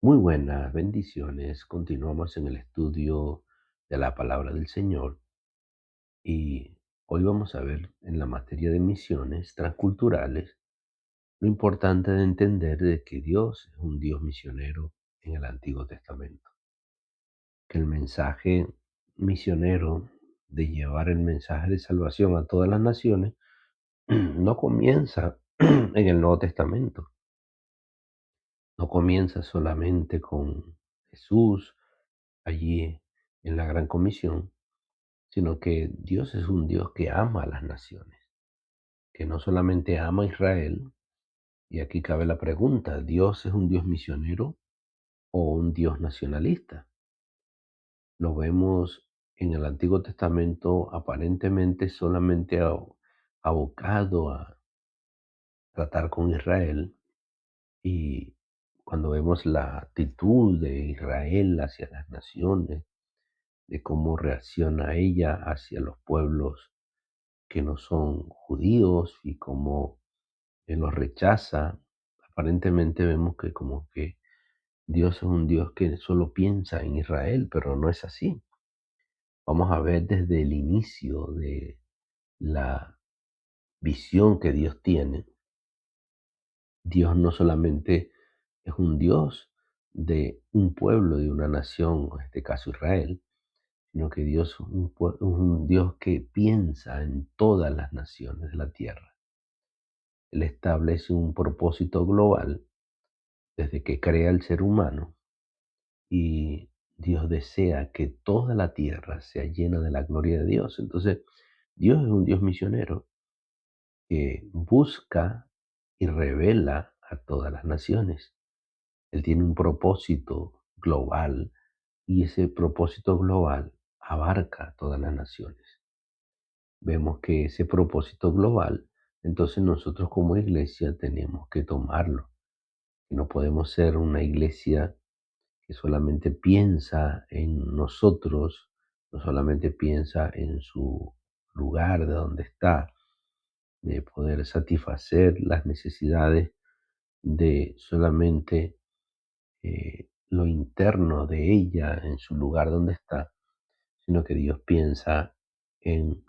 Muy buenas, bendiciones. Continuamos en el estudio de la palabra del Señor y hoy vamos a ver en la materia de misiones transculturales lo importante de entender de que Dios es un Dios misionero en el Antiguo Testamento, que el mensaje misionero de llevar el mensaje de salvación a todas las naciones no comienza en el Nuevo Testamento, no comienza solamente con Jesús allí en la Gran Comisión, sino que Dios es un Dios que ama a las naciones, que no solamente ama a Israel, y aquí cabe la pregunta, ¿Dios es un Dios misionero o un Dios nacionalista? Lo vemos en el Antiguo Testamento aparentemente solamente abocado a tratar con Israel, y cuando vemos la actitud de Israel hacia las naciones, de cómo reacciona ella hacia los pueblos que no son judíos y cómo los rechaza. Aparentemente vemos que como que Dios es un Dios que solo piensa en Israel, pero no es así. Vamos a ver desde el inicio de la visión que Dios tiene. Dios no solamente es un Dios de un pueblo, de una nación, en este caso Israel, sino que Dios es un Dios que piensa en todas las naciones de la tierra. Él establece un propósito global desde que crea el ser humano y Dios desea que toda la tierra sea llena de la gloria de Dios. Entonces, Dios es un Dios misionero que busca y revela a todas las naciones. Él tiene un propósito global y ese propósito global abarca a todas las naciones. Vemos que ese propósito global, entonces nosotros como iglesia tenemos que tomarlo. No podemos ser una iglesia que solamente piensa en nosotros, no solamente piensa en su lugar de donde está, de poder satisfacer las necesidades de solamente lo interno de ella, en su lugar donde está, sino que Dios piensa en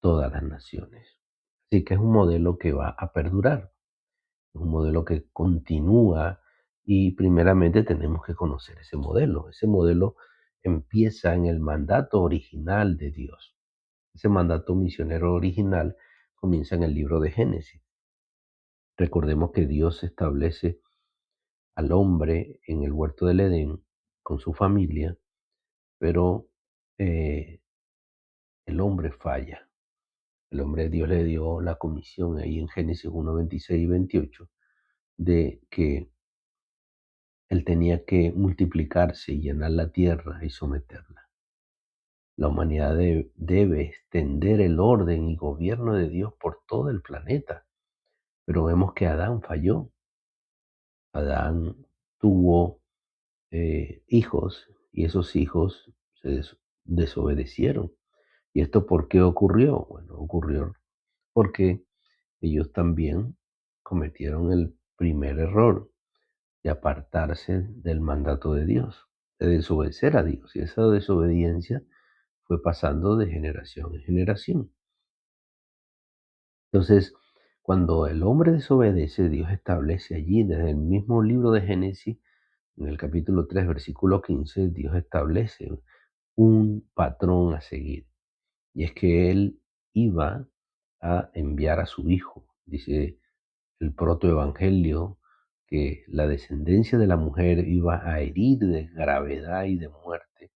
todas las naciones. Así que es un modelo que va a perdurar. Es un modelo que continúa y primeramente tenemos que conocer ese modelo. Ese modelo empieza en el mandato original de Dios. Ese mandato misionero original comienza en el libro de Génesis. Recordemos que Dios establece al hombre en el huerto del Edén con su familia, pero eh, el hombre falla. El hombre, Dios le dio la comisión ahí en Génesis 1, 26 y 28 de que él tenía que multiplicarse y llenar la tierra y someterla. La humanidad debe extender el orden y gobierno de Dios por todo el planeta. Pero vemos que Adán falló. Adán tuvo hijos y esos hijos se desobedecieron. ¿Y esto por qué ocurrió? Bueno, ocurrió porque ellos también cometieron el primer error de apartarse del mandato de Dios, de desobedecer a Dios. Y esa desobediencia fue pasando de generación en generación. Entonces, cuando el hombre desobedece, Dios establece allí, desde el mismo libro de Génesis, en el capítulo 3 versículo 15, Dios establece un patrón a seguir. Y es que Él iba a enviar a su Hijo. Dice el protoevangelio que la descendencia de la mujer iba a herir de gravedad y de muerte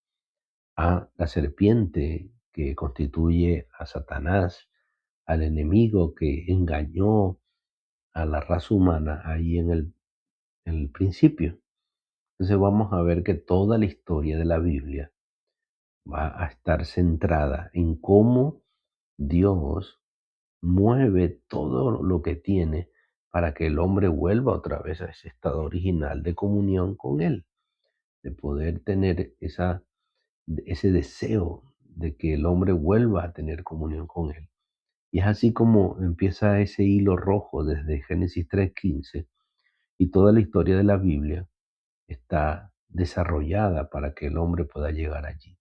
a la serpiente que constituye a Satanás, al enemigo que engañó a la raza humana ahí en el principio. Entonces vamos a ver que toda la historia de la Biblia va a estar centrada en cómo Dios mueve todo lo que tiene para que el hombre vuelva otra vez a ese estado original de comunión con Él, de poder tener ese deseo de que el hombre vuelva a tener comunión con Él. Y es así como empieza ese hilo rojo desde Génesis 3:15 y toda la historia de la Biblia está desarrollada para que el hombre pueda llegar allí.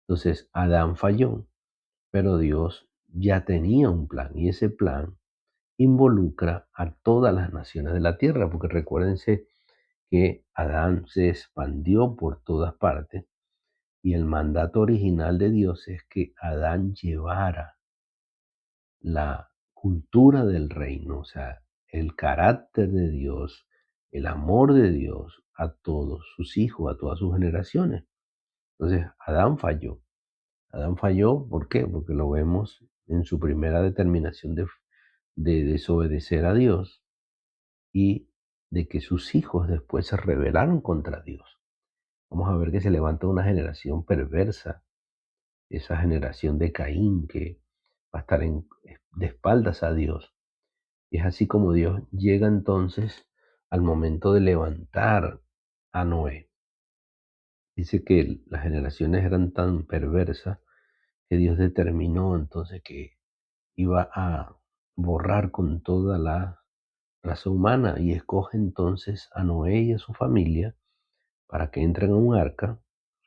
Entonces, Adán falló, pero Dios ya tenía un plan y ese plan involucra a todas las naciones de la tierra, porque recuérdense que Adán se expandió por todas partes y el mandato original de Dios es que Adán llevara la cultura del reino, o sea, el carácter de Dios, el amor de Dios a todos sus hijos, a todas sus generaciones. Entonces, Adán falló. Adán falló, ¿por qué? Porque lo vemos en su primera determinación de desobedecer a Dios y de que sus hijos después se rebelaron contra Dios. Vamos a ver que se levanta una generación perversa, esa generación de Caín que va a estar de espaldas a Dios. Y es así como Dios llega entonces al momento de levantar a Noé. Dice que las generaciones eran tan perversas que Dios determinó entonces que iba a borrar con toda la raza humana y escoge entonces a Noé y a su familia para que entren a un arca.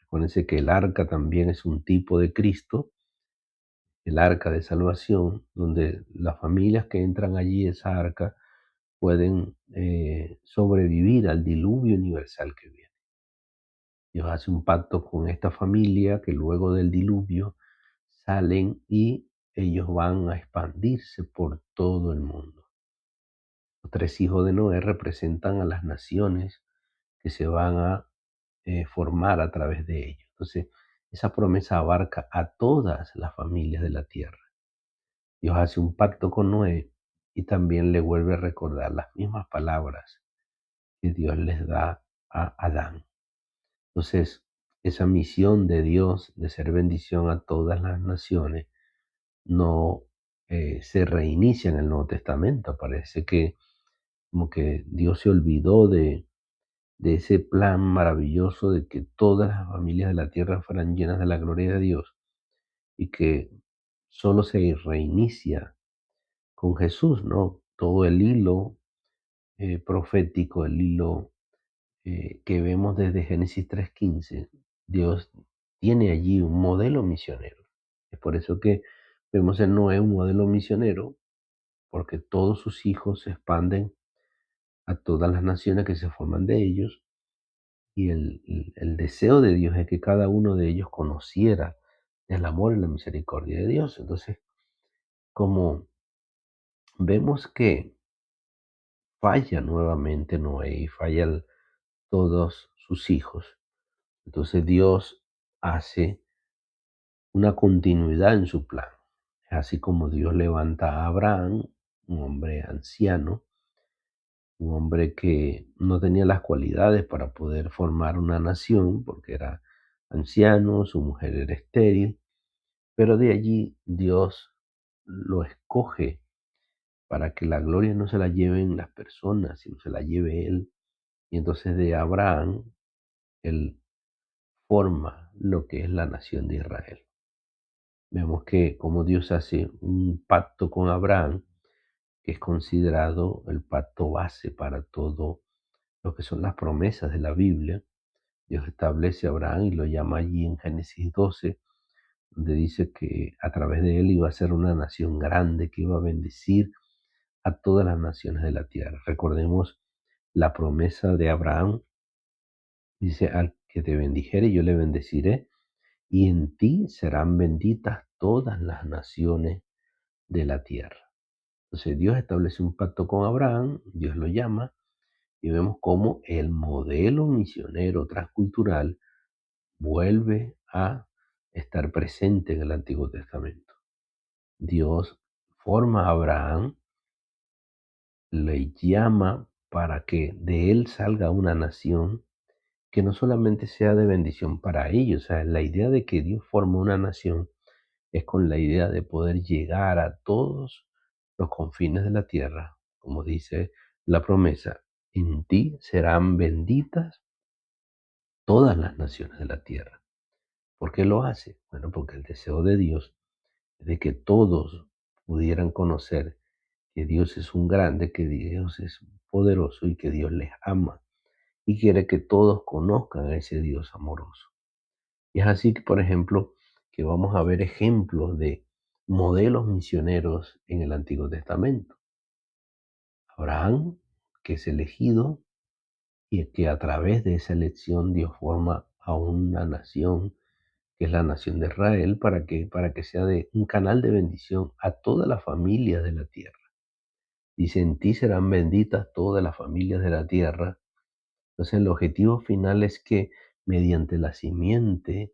Recuérdense que el arca también es un tipo de Cristo, el arca de salvación, donde las familias que entran allí, esa arca, pueden sobrevivir al diluvio universal que viene. Dios hace un pacto con esta familia que luego del diluvio salen y ellos van a expandirse por todo el mundo. Los tres hijos de Noé representan a las naciones que se van a formar a través de ellos. Entonces, esa promesa abarca a todas las familias de la tierra. Dios hace un pacto con Noé y también le vuelve a recordar las mismas palabras que Dios les da a Adán. Entonces, esa misión de Dios de ser bendición a todas las naciones no se reinicia en el Nuevo Testamento. Parece que como que Dios se olvidó de ese plan maravilloso de que todas las familias de la tierra fueran llenas de la gloria de Dios y que solo se reinicia con Jesús, ¿no? Todo el hilo profético, el hilo que vemos desde Génesis 3:15, Dios tiene allí un modelo misionero. Es por eso que vemos en Noé un modelo misionero, porque todos sus hijos se expanden a todas las naciones que se forman de ellos, y el deseo de Dios es que cada uno de ellos conociera el amor y la misericordia de Dios. Entonces, como vemos que falla nuevamente Noé y fallan todos sus hijos, entonces Dios hace una continuidad en su plan. Es así como Dios levanta a Abraham, un hombre anciano, un hombre que no tenía las cualidades para poder formar una nación, porque era anciano, su mujer era estéril, pero de allí Dios lo escoge para que la gloria no se la lleven las personas, sino se la lleve él. Y entonces de Abraham, él forma lo que es la nación de Israel. Vemos que como Dios hace un pacto con Abraham, que es considerado el pacto base para todo lo que son las promesas de la Biblia. Dios establece a Abraham y lo llama allí en Génesis 12, donde dice que a través de él iba a ser una nación grande, que iba a bendecir a todas las naciones de la tierra. Recordemos la promesa de Abraham, dice, al que te bendijere, yo le bendeciré, y en ti serán benditas todas las naciones de la tierra. Entonces Dios establece un pacto con Abraham, Dios lo llama, y vemos cómo el modelo misionero transcultural vuelve a estar presente en el Antiguo Testamento. Dios forma a Abraham, le llama para que de él salga una nación que no solamente sea de bendición para ellos. O sea, la idea de que Dios forma una nación es con la idea de poder llegar a todos los confines de la tierra, como dice la promesa, en ti serán benditas todas las naciones de la tierra. ¿Por qué lo hace? Bueno, porque el deseo de Dios es de que todos pudieran conocer que Dios es un grande, que Dios es poderoso y que Dios les ama y quiere que todos conozcan a ese Dios amoroso. Y es así que, por ejemplo, que vamos a ver ejemplos de modelos misioneros en el Antiguo Testamento. Abraham, que es elegido y que a través de esa elección Dios forma a una nación, que es la nación de Israel, para que sea de un canal de bendición a todas las familias de la tierra. Dice, en ti serán benditas todas las familias de la tierra. Entonces el objetivo final es que mediante la simiente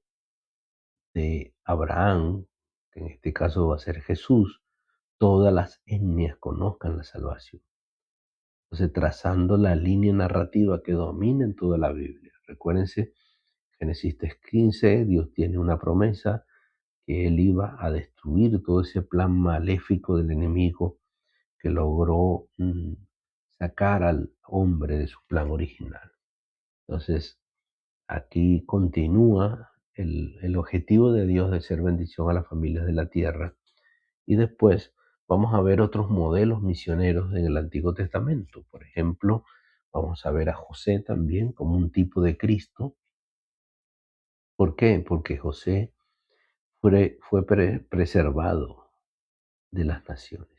de Abraham, que en este caso va a ser Jesús, todas las etnias conozcan la salvación. Entonces, trazando la línea narrativa que domina en toda la Biblia. Recuérdense, Génesis 15, Dios tiene una promesa que Él iba a destruir todo ese plan maléfico del enemigo que logró sacar al hombre de su plan original. Entonces, aquí continúa el objetivo de Dios de ser bendición a las familias de la tierra. Y después vamos a ver otros modelos misioneros en el Antiguo Testamento. Por ejemplo, vamos a ver a José también como un tipo de Cristo. ¿Por qué? Porque José fue preservado de las naciones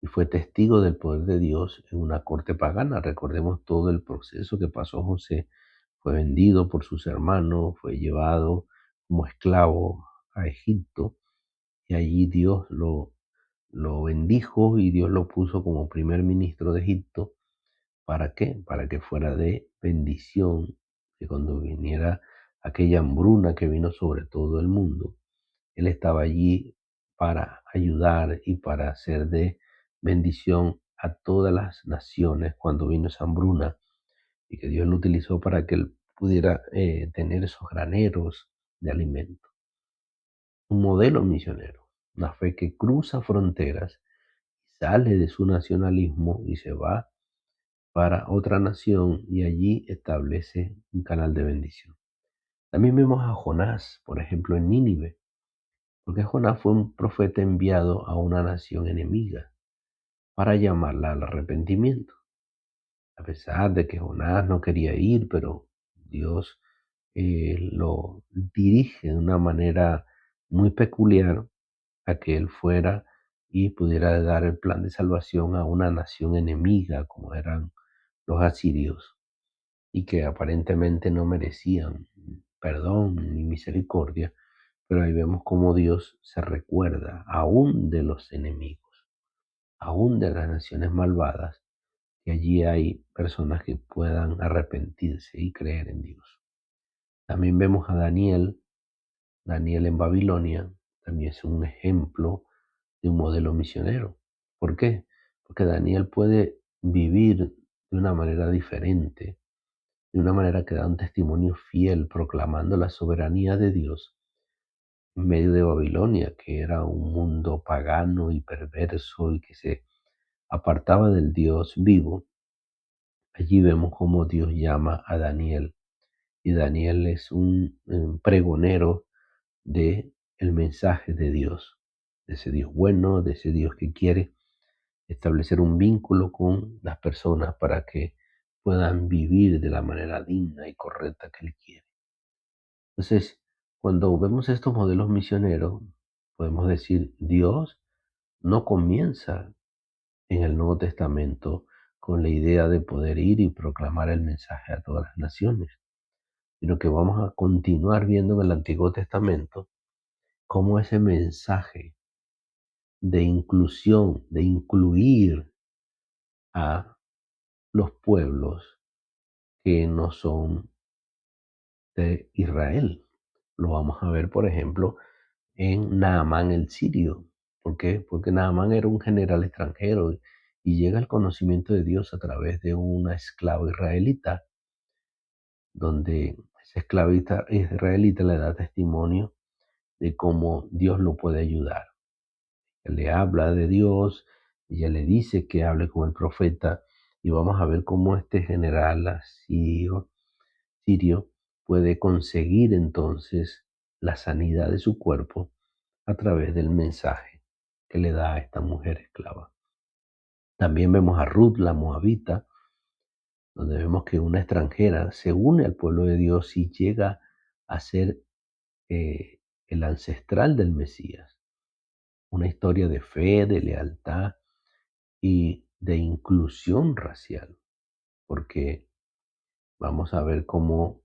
y fue testigo del poder de Dios en una corte pagana. Recordemos todo el proceso que pasó José. Fue vendido por sus hermanos, fue llevado como esclavo a Egipto y allí Dios lo bendijo y Dios lo puso como primer ministro de Egipto. ¿Para qué? Para que fuera de bendición, que cuando viniera aquella hambruna que vino sobre todo el mundo, Él estaba allí para ayudar y para ser de bendición a todas las naciones cuando vino esa hambruna, y que Dios lo utilizó para que Él pudiera tener esos graneros de alimento. Un modelo misionero, una fe que cruza fronteras, sale de su nacionalismo y se va para otra nación y allí establece un canal de bendición. También vemos a Jonás, por ejemplo, en Nínive, porque Jonás fue un profeta enviado a una nación enemiga para llamarla al arrepentimiento. A pesar de que Jonás no quería ir, pero Dios lo dirige de una manera muy peculiar a que él fuera y pudiera dar el plan de salvación a una nación enemiga como eran los asirios y que aparentemente no merecían perdón ni misericordia, pero ahí vemos cómo Dios se recuerda aún de los enemigos, aún de las naciones malvadas, que allí hay personas que puedan arrepentirse y creer en Dios. También vemos a Daniel, Daniel en Babilonia, también es un ejemplo de un modelo misionero. ¿Por qué? Porque Daniel puede vivir de una manera diferente, de una manera que da un testimonio fiel, proclamando la soberanía de Dios en medio de Babilonia, que era un mundo pagano y perverso y que se apartaba del Dios vivo. Allí vemos cómo Dios llama a Daniel, y Daniel es un pregonero de el mensaje de Dios, de ese Dios bueno, de ese Dios que quiere establecer un vínculo con las personas para que puedan vivir de la manera digna y correcta que Él quiere. Entonces, cuando vemos estos modelos misioneros, podemos decir, Dios no comienza en el Nuevo Testamento con la idea de poder ir y proclamar el mensaje a todas las naciones, sino que vamos a continuar viendo en el Antiguo Testamento cómo ese mensaje de inclusión, de incluir a los pueblos que no son de Israel. Lo vamos a ver, por ejemplo, en Naamán el sirio. ¿Por qué? Porque Naamán era un general extranjero y llega al conocimiento de Dios a través de una esclava israelita, donde esa esclavita israelita le da testimonio de cómo Dios lo puede ayudar. Él le habla de Dios, ella le dice que hable con el profeta y vamos a ver cómo este general sirio puede conseguir entonces la sanidad de su cuerpo a través del mensaje que le da a esta mujer esclava. También vemos a Ruth, la moabita, donde vemos que una extranjera se une al pueblo de Dios y llega a ser eh, el ancestral del Mesías. Una historia de fe, de lealtad y de inclusión racial, porque vamos a ver cómo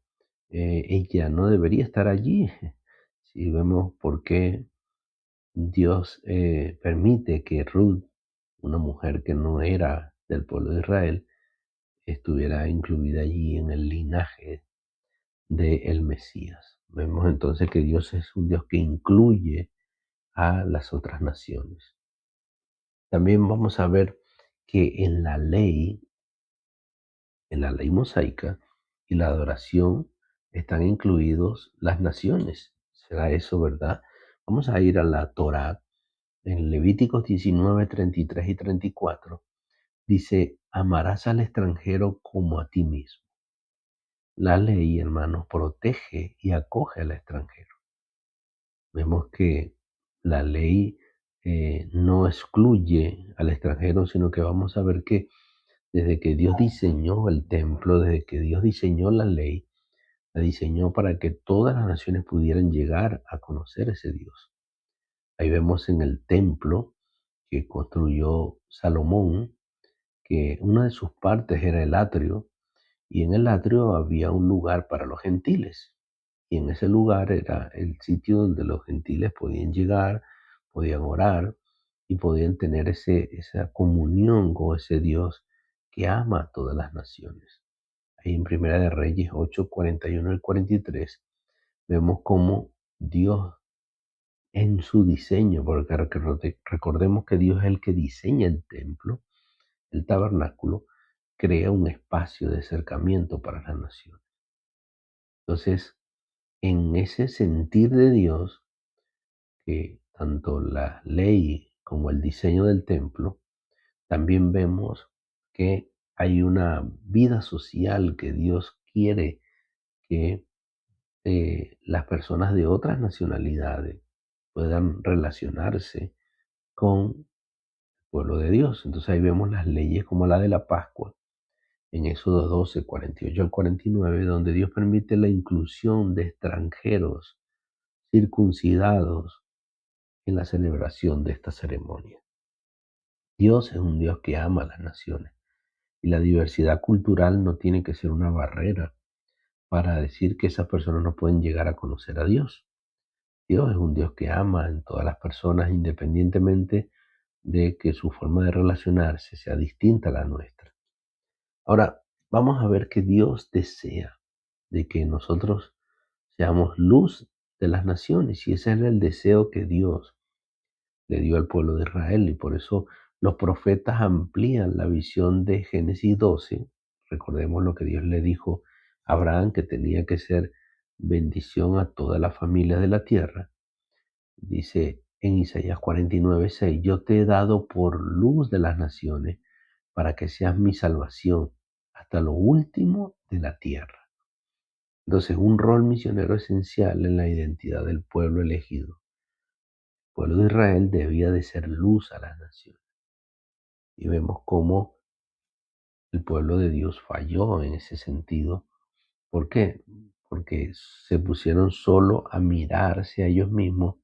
ella no debería estar allí. Si vemos por qué Dios permite que Ruth, una mujer que no era del pueblo de Israel, estuviera incluida allí en el linaje del Mesías. Vemos entonces que Dios es un Dios que incluye a las otras naciones. También vamos a ver que en la ley mosaica y la adoración están incluidos las naciones. ¿Será eso verdad? Vamos a ir a la Torá en Levíticos 19, 33 y 34. Dice, amarás al extranjero como a ti mismo. La ley, hermanos, protege y acoge al extranjero. Vemos que la ley no excluye al extranjero, sino que vamos a ver que desde que Dios diseñó el templo, desde que Dios diseñó la ley, la diseñó para que todas las naciones pudieran llegar a conocer ese Dios. Ahí vemos en el templo que construyó Salomón, que una de sus partes era el atrio, y en el atrio había un lugar para los gentiles. Y en ese lugar era el sitio donde los gentiles podían llegar, podían orar y podían tener esa comunión con ese Dios que ama a todas las naciones. Ahí en Primera de Reyes 8, 41 y 43 vemos cómo Dios en su diseño, porque recordemos que Dios es el que diseña el templo, el tabernáculo, crea un espacio de acercamiento para las naciones. Entonces, en ese sentir de Dios, que tanto la ley como el diseño del templo, también vemos que hay una vida social que Dios quiere que las personas de otras nacionalidades puedan relacionarse con el pueblo de Dios. Entonces ahí vemos las leyes como la de la Pascua, en Éxodo 12, 48 al 49, donde Dios permite la inclusión de extranjeros circuncidados en la celebración de esta ceremonia. Dios es un Dios que ama a las naciones y la diversidad cultural no tiene que ser una barrera para decir que esas personas no pueden llegar a conocer a Dios. Dios es un Dios que ama en todas las personas independientemente de que su forma de relacionarse sea distinta a la nuestra. Ahora, vamos a ver que Dios desea de que nosotros seamos luz de las naciones y ese era el deseo que Dios le dio al pueblo de Israel y por eso los profetas amplían la visión de Génesis 12. Recordemos lo que Dios le dijo a Abraham, que tenía que ser bendición a toda la familia de la tierra. Dice en Isaías 49, 6, yo te he dado por luz de las naciones para que seas mi salvación hasta lo último de la tierra. Entonces, un rol misionero esencial en la identidad del pueblo elegido. El pueblo de Israel debía de ser luz a las naciones. Y vemos cómo el pueblo de Dios falló en ese sentido. ¿Por qué? Porque se pusieron solo a mirarse a ellos mismos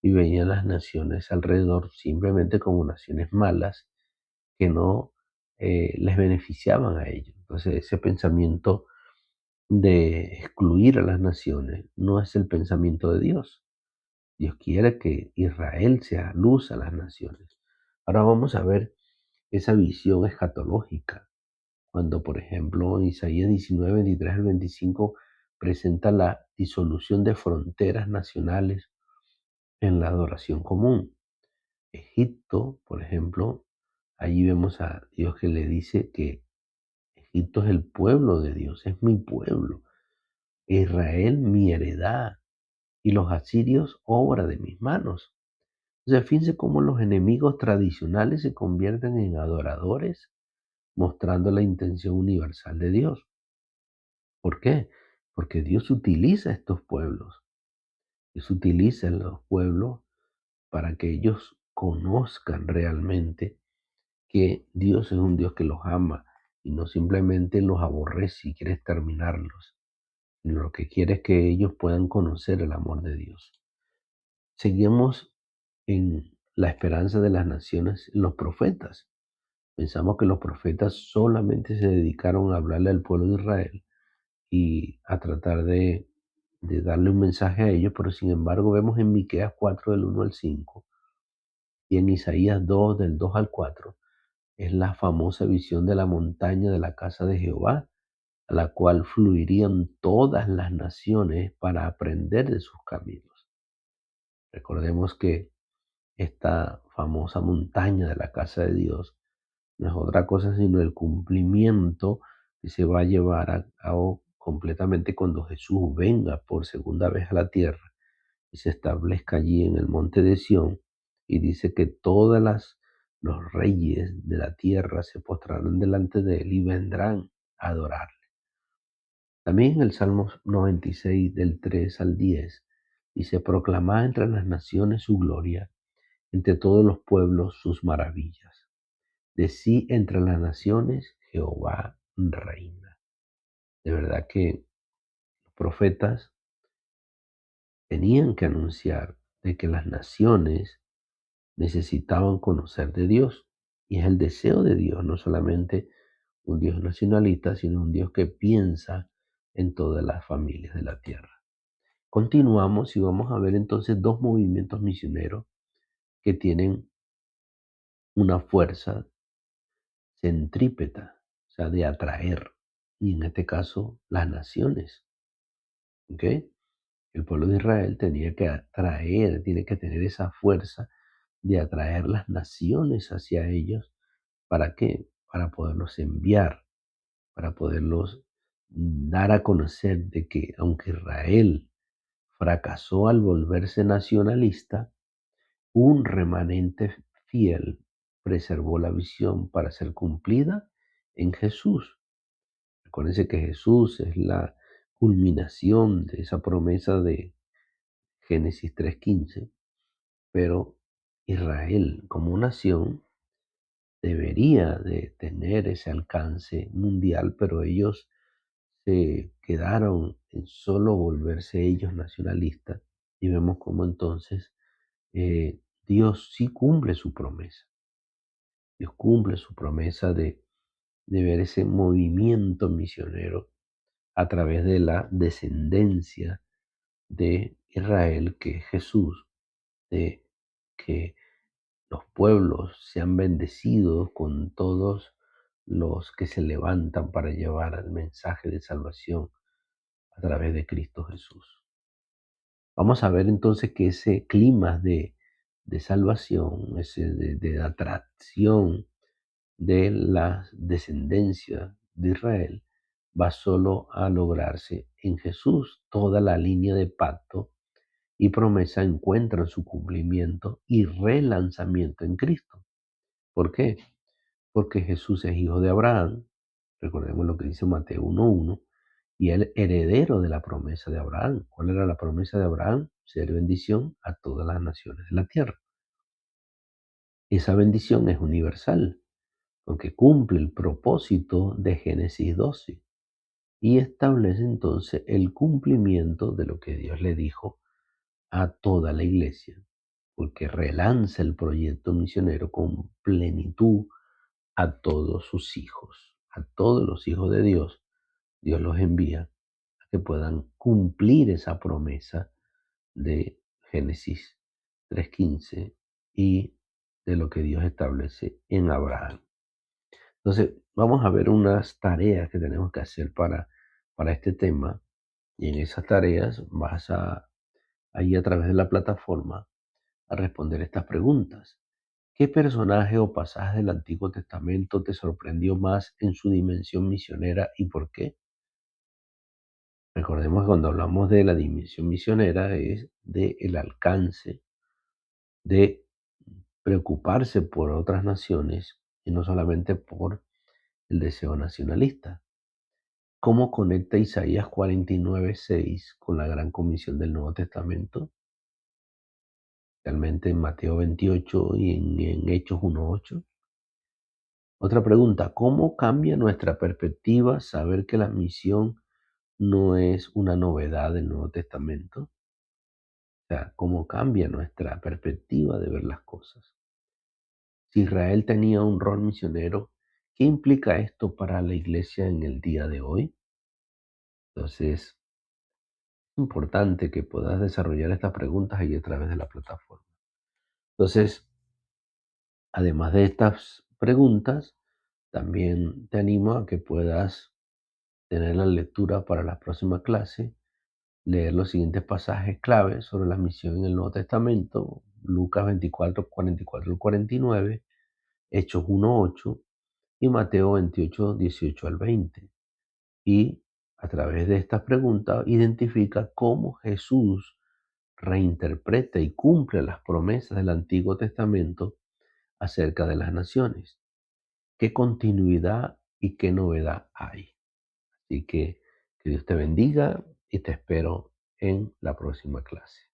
y veían las naciones alrededor simplemente como naciones malas que no les beneficiaban a ellos. Entonces ese pensamiento de excluir a las naciones no es el pensamiento de Dios. Dios quiere que Israel sea luz a las naciones. Ahora vamos a ver esa visión escatológica, cuando por ejemplo Isaías 19, 23 al 25 presenta la disolución de fronteras nacionales en la adoración común. Egipto, por ejemplo, allí vemos a Dios que le dice que Egipto es el pueblo de Dios, es mi pueblo. Israel mi heredad y los asirios obra de mis manos. O sea, fíjense cómo los enemigos tradicionales se convierten en adoradores, mostrando la intención universal de Dios. ¿Por qué? Porque Dios utiliza estos pueblos. Dios utiliza los pueblos para que ellos conozcan realmente que Dios es un Dios que los ama y no simplemente los aborrece y quiere exterminarlos, sino lo que quiere es que ellos puedan conocer el amor de Dios. Seguimos en la esperanza de las naciones en los profetas. Pensamos que los profetas solamente se dedicaron a hablarle al pueblo de Israel y a tratar de darle un mensaje a ellos, pero sin embargo vemos en Miqueas 4 del 1 al 5 y en Isaías 2 del 2 al 4, es la famosa visión de la montaña de la casa de Jehová, a la cual fluirían todas las naciones para aprender de sus caminos. Recordemos que esta famosa montaña de la casa de Dios no es otra cosa sino el cumplimiento que se va a llevar a cabo completamente cuando Jesús venga por segunda vez a la tierra y se establezca allí en el monte de Sión, y dice que los reyes de la tierra se postrarán delante de él y vendrán a adorar. También en el Salmo 96 del 3 al 10 dice: proclamad entre las naciones su gloria, entre todos los pueblos sus maravillas. Decí entre las naciones: Jehová reina. De verdad que los profetas tenían que anunciar de que las naciones necesitaban conocer de Dios. Y es el deseo de Dios, no solamente un Dios nacionalista, sino un Dios que piensa en todas las familias de la tierra. Continuamos y vamos a ver entonces dos movimientos misioneros que tienen una fuerza centrípeta, o sea, de atraer, y en este caso las naciones. ¿Ok? El pueblo de Israel tenía que atraer, tiene que tener esa fuerza de atraer las naciones hacia ellos. ¿Para qué? Para poderlos enviar, para poderlos dar a conocer de que aunque Israel fracasó al volverse nacionalista, un remanente fiel preservó la visión para ser cumplida en Jesús. Recuérdense que Jesús es la culminación de esa promesa de Génesis 3:15, pero Israel como nación debería de tener ese alcance mundial, pero ellos se quedaron en solo volverse ellos nacionalistas, y vemos cómo entonces Dios sí cumple su promesa. Dios cumple su promesa de ver ese movimiento misionero a través de la descendencia de Israel, que es Jesús, de que los pueblos sean bendecidos con todos los que se levantan para llevar el mensaje de salvación a través de Cristo Jesús. Vamos a ver entonces que ese clima de salvación, ese de atracción de la descendencia de Israel, va solo a lograrse en Jesús. Toda la línea de pacto y promesa encuentran su cumplimiento y relanzamiento en Cristo. ¿Por qué? Porque Jesús es hijo de Abraham, recordemos lo que dice Mateo 1:1, y el heredero de la promesa de Abraham. ¿Cuál era la promesa de Abraham? Ser bendición a todas las naciones de la tierra. Esa bendición es universal, porque cumple el propósito de Génesis 12 y establece entonces el cumplimiento de lo que Dios le dijo a toda la iglesia, porque relanza el proyecto misionero con plenitud a todos sus hijos, a todos los hijos de Dios. Dios los envía a que puedan cumplir esa promesa de Génesis 3:15 y de lo que Dios establece en Abraham. Entonces, vamos a ver unas tareas que tenemos que hacer para este tema, y en esas tareas vas ahí a través de la plataforma a responder estas preguntas. ¿Qué personaje o pasaje del Antiguo Testamento te sorprendió más en su dimensión misionera y por qué? Recordemos que cuando hablamos de la dimensión misionera es de el alcance de preocuparse por otras naciones y no solamente por el deseo nacionalista. ¿Cómo conecta Isaías 49:6 con la gran comisión del Nuevo Testamento? Realmente en Mateo 28 y en Hechos 1:8. Otra pregunta, ¿cómo cambia nuestra perspectiva saber que la misión no es una novedad del Nuevo Testamento? O sea, ¿cómo cambia nuestra perspectiva de ver las cosas? Si Israel tenía un rol misionero, ¿qué implica esto para la iglesia en el día de hoy? Entonces, es importante que puedas desarrollar estas preguntas ahí a través de la plataforma. Entonces, además de estas preguntas, también te animo a que puedas tener la lectura para la próxima clase, leer los siguientes pasajes claves sobre la misión en el Nuevo Testamento: Lucas 24, 44 al 49, Hechos 1, 8 y Mateo 28, 18 al 20. Y a través de estas preguntas identifica cómo Jesús reinterpreta y cumple las promesas del Antiguo Testamento acerca de las naciones. ¿Qué continuidad y qué novedad hay? Así que Dios te bendiga y te espero en la próxima clase.